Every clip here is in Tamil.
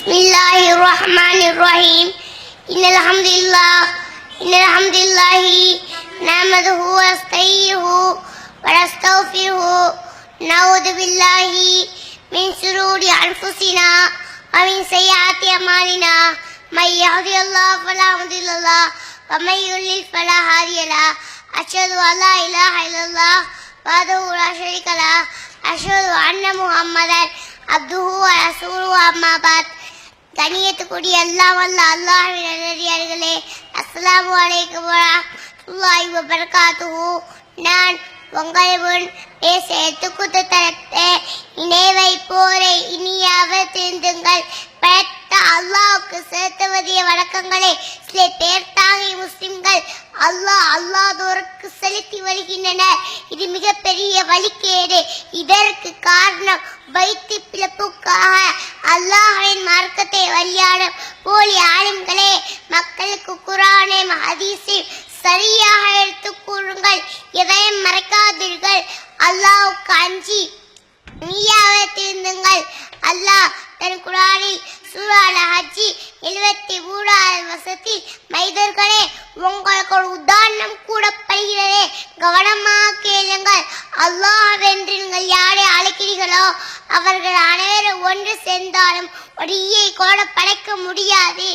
Bismillahirrahmanirrahim. Innalhamdulillahi nahmaduhu wa nasta'inuhu wa nastaghfiruhu. Na'udzu billahi min shururi anfusina wa min sayyiati a'malina. May yahdihillahu fala mudilla lahu wa may yudlil fala hadiya lahu. Ashhadu an la ilaha illallah wahdahu la sharika lahu. Ashhadu anna Muhammadan abduhu wa rasuluhu. Amma ba'd. கண்ணியத்துக்குரிய எல்லாம் வல்ல அல்லாஹ்வின் நல்லடியார்களே, அஸ்ஸலாமு அலைக்கும் வரஹ்மத்துல்லாஹி வபரகாத்துஹு. நான் உங்கள் முன் பேச எடுத்துக்கொண்ட தரத்தை இணை வைப்போரை இனியாவது திருந்துங்கள். படைத்த அல்லாஹ்வுக்கு செலுத்துவதிய வணக்கங்களை சில பேர்த்தாகிய முஸ்லிம்கள் அல்லாஹ்தோருக்கு செலுத்தி வருகின்றனர். இது மிகப்பெரிய வழிகேடு. இதற்கு காரணம் வைத்து பிளப்புக்காக அல்லாஹ்வின் மார்க்கத்தை வழியாடும் போலி ஆளுங்களே. மக்களுக்கு குர்ஆனையும் ஹதீஸையும் சரியாக எடுத்துக் கூறுங்கள். எதையும் மறைக்காதீர்கள். அல்லாஹ்வுக்கு அஞ்சி நீயாவது திருந்துங்கள். அல்லாஹ் தன் குர்ஆனில் சூரா அல்-ஹஜ் 73வது வசனத்தில், மனிதர்களே, உங்களுக்கு ஒரு உதாரணம் கூறப்படுகிறது, கவனமாக கேளுங்கள். அல்லாஹ்வென்று நீங்கள் யாரை அழைக்கிறீர்களோ அவர்கள் அனைவரும் ஒன்று சேர்ந்தாலும் ஒரு ஈயை கூட படைக்க முடியாது.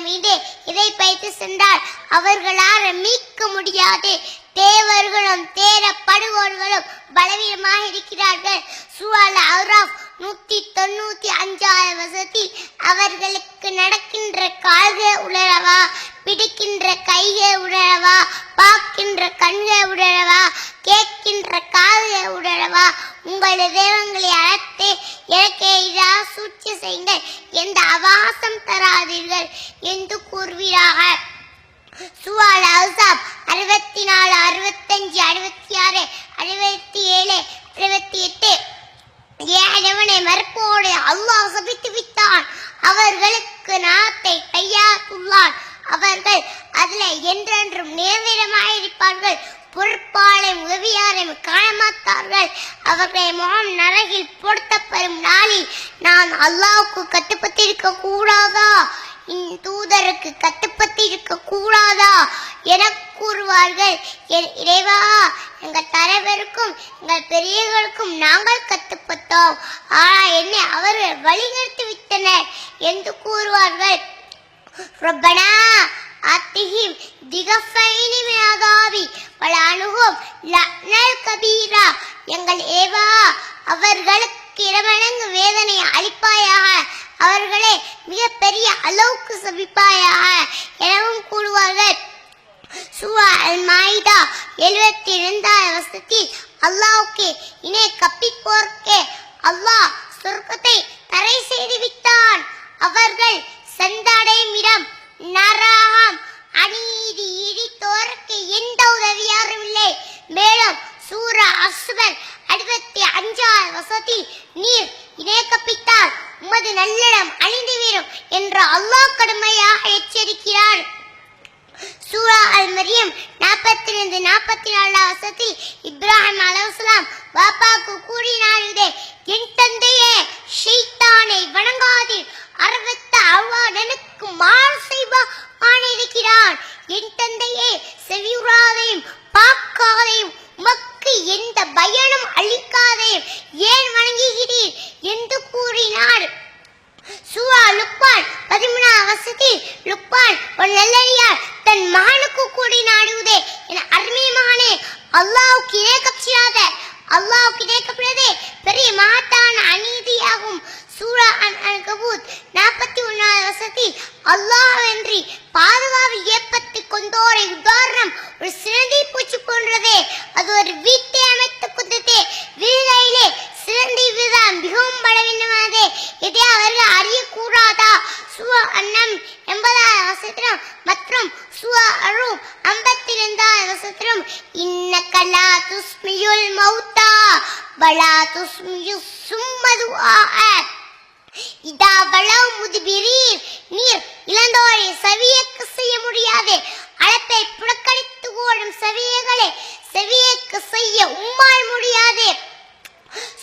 மீது இதை பயிற்சி சென்றால் அவர்களால் மீட்க முடியாது. தேவர்களும் தேடப்படுபவர்களும் பலவீனமாக இருக்கிறார்கள். சூரா அல்-அராஃப் 195வது வசனத்தில், அவர்களுக்கு நடக்கின்ற கால்கள் உணரவா, பிடிக்கின்ற கைகள் உணரவா, பார்க்கின்ற கண்கள் உணரவா, கேட்கின்ற காதுகள் உணரவா, உங்களது தெய்வங்களை அழைத்து எனக்கு எதிராக சூழ்ச்சி செய்யுங்கள், எந்த அவகாசம் தராதீர்கள் என்று கூறுவீராக. சூரா அல்-அஹ்ஸாப் 64, 65, 66, 67, 68. ஏழவனை மறுப்போடு அல்லாஹ் சபித்து விட்டான். அவர்களுக்கு நாத்தை கையாத்துள்ளான். அவர்கள் அதில் என்றென்றும் நிரந்தரமாயிருப்பார்கள். பொறுப்பாளையும் உதவியாரையும் காணமாட்டார்கள். அவர்களை முகம் நரகில் பொருத்தப்படும் நாளில் நான் அல்லாஹ்வுக்கு கட்டுப்பட்டு இருக்க கூடாதா, தூதருக்கு கட்டுப்பட்டு இருக்க கூடாதா என கூறுவார்கள். இறைவா, எங்கள் தலைவருக்கும் எங்கள் பெரியவர்களுக்கும் நாங்கள் கட்டுப்பட்டோம், ஆனால் என்னை அவர்கள் வழிநடத்தி விட்டனர் என்று கூறுவார்கள். ரப்பனா ஆத்திஹிம் திகஃபைனி மின் அதாபி வலஅன்ஹும் லஅனல் கபீரா. எங்கள் ஏவா, அவர்களுக்கு இரமடங்கு வேதனை அளிப்பாயாக, அவர்களே மிகப்பெரிய அளவுக்கு சபிப்பாயாக எனவும் கூறுவார்கள். சூரா அல்-மாயிதா 72வது வசனத்தில், அல்லாஹ்வுக்கு இணை கற்பிப்போருக்கு அல்லாஹ் சொர்க்கத்தை தடை செய்து விட்டான். அவர்கள் சென்றடையும் இடம் நரகம். அநீதி இடித்தோருக்கு எந்த உதவியாரும் இல்லை. மேலும் சூரா அஸ்பர் 65வது வசனத்தில், நீர் இணை கற்பித்தால் உமது நல்லிடம் அழிந்துவிடும் என்று அல்லாஹ் கடுமையாக எச்சரிக்கிறார். சூரா அல்-மரியம் 42, 44 வசனத்தில், இப்ராஹிம் அலைஹிஸ்ஸலாம் பாப்பாக்கு கூறினார், என் தந்தையே, ஷைத்தானை வணங்காதீர், அரவத்த அல்லாஹ் எனக்கு மாறு செய்வான் இருக்கிறான். என் தந்தையே, செவியுறாதையும் பார்க்காதையும் உமக்கு எந்த பயனும் அளிக்காதையும் ஏன் வணங்குகிறீர் என்று கூறினார். சூரா லுக்மான் 13வது வசனத்தில், லுக்மான் ஒரு நல்லடியார் தன் மகனுக்கு கூறினாடுவதே, என் அருமை மகனே, அல்லாஹ்வுக்கு இணை கற்பிக்காத. அல்லாஹ்வுக்கு இணை கற்பிப்பதே பெரிய மகத்தான அநீதியாகும். சூரா அன்-கபூத் 41வது வசனத்தில், அல்லாஹ்வென்றி பாதுகாப்பு ஏற்படுத்திக் கொண்டோரை உதாரணம் ஒரு சிறந்தி பூச்சி போன்றதே. அது ஒரு வீட்டை அமைத்துக் கொண்டதே. வீடுகளிலே சிறந்தி விதம் மிகவும் பலவீனமானதே. இதை அவர்கள் அறியக்கூடாதா? சூரா அன்-நம் 80வது வசனத்திலும் மற்றும் சூரா அர்-ரூம் 52வது வசனத்திலும், இன்னக லா துஸ்மியுல் மௌத்தா வலா துஸ்மியு சும்மதுஆ இதா வலவ் முத்பிரீன். நீர் இழந்தோரை செவியேற்க செய்ய முடியாது. அழைப்பை புறக்கணித்து ஓடும் செவியர்களை செவியேற்க செய்ய உம்மால் முடியாது.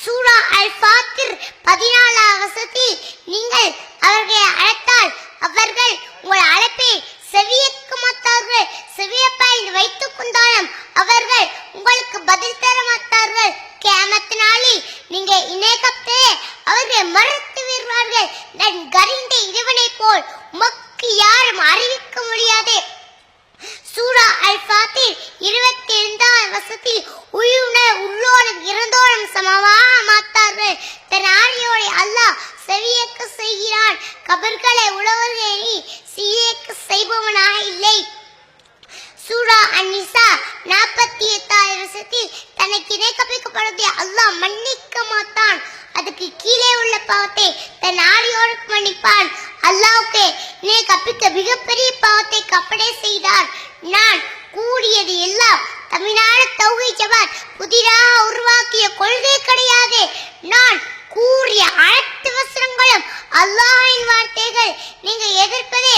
சூரா அல்-ஃபாத்திர் 14வது வசனத்தில், நீங்கள் மாட்டார்கள். கியாமத் நாளில் நீங்க இணைக்கப்பட்டு அவர்கள் மறுத்து விடுவார்கள். நான் கரிந்த இறைவனை போல் உமக்கு யாரும் அறிவிக்க முடியாது. சூரா அல்-ஃபாத்திர் 22ஆம் வசனத்தில் உயிருடன் உள்ளோரும் இறந்தோரும் சமமாக மாட்டார்கள். தன் ஆணையோட அல்லாஹ் செவியேற்க செய்கிறான். கபர்களை உழவர்களை சீயேற்க செய்பவனாக இல்லை. சூரா அன்-நிசா 48ஆம் வசனத்தில் தனக்கு இணை கற்பிக்கப்படுவதை அல்லாஹ் மன்னிக்க மாட்டான். அதுக்கு கீழே உள்ள பாவத்தை தன் ஆணையோடு மன்னிப்பான். அல்லாஹ்வுக்கு இணை கற்பிக்க மிகப்பெரிய பாவத்தை கப்படை செய்தார். நான் கூறியது எல்லாம் தமிழ்நாடு தௌஹீத் ஜமாத் புதிதாக உருவாக்கிய கொள்கை கிடையாது. நான் கூறிய அனைத்து வசனங்களும் அல்லாஹ்வின் வார்த்தைகள். நீங்க எதிர்ப்பதே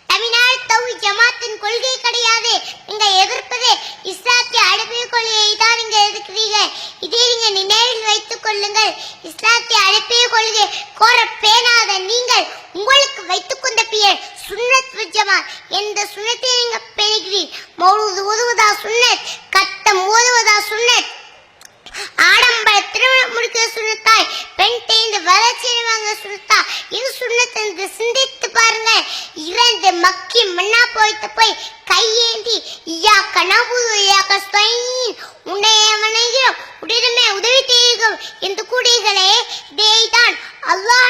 தமிழ்நாடு தௌஹீத் ஜமாத்தின் கொள்கை கிடையாது. நீங்க எதிர்ப்பதே இஸ்லாத்திய அழைப்பு கொள்கையை தான் நீங்க எதிர்க்கிறீர்கள். இதை நீங்க நினைவில் வைத்துக் கொள்ளுங்கள். இஸ்லாத்திய அழைப்பு கொள்கை கோர பேணாத நீங்கள் உங்களுக்கு வைத்துக் கொண்ட பெயர் சுன்னத் வல் ஜமாத். எந்த சுன்னத்தை நீங்க பேணுகிறீர்? மௌலூத் ஓதுவதா சுன்னத்? கட்டம் ஓதுவதா சுன்னத்? ஆடம்பர திருமணம் முடிக்கிற சுன்னத்தாய்? பெண் தேய்ந்து வளர்ச்சி வாங்க சுன்னத்தா? இது சுன்னத் என்று சிந்தித்து பாருங்க. இறந்து மக்கி மண்ணா போய்த்து போய் கையேந்தி இய்யாக்க நஅபுது வ இய்யாக்க நஸ்தஈன் உன்னையே வணங்குகிறோம் உடனே உதவி தேடுகிறோம் என்று கூறுகிறீர்களே, இதைத்தான் அல்லாஹ்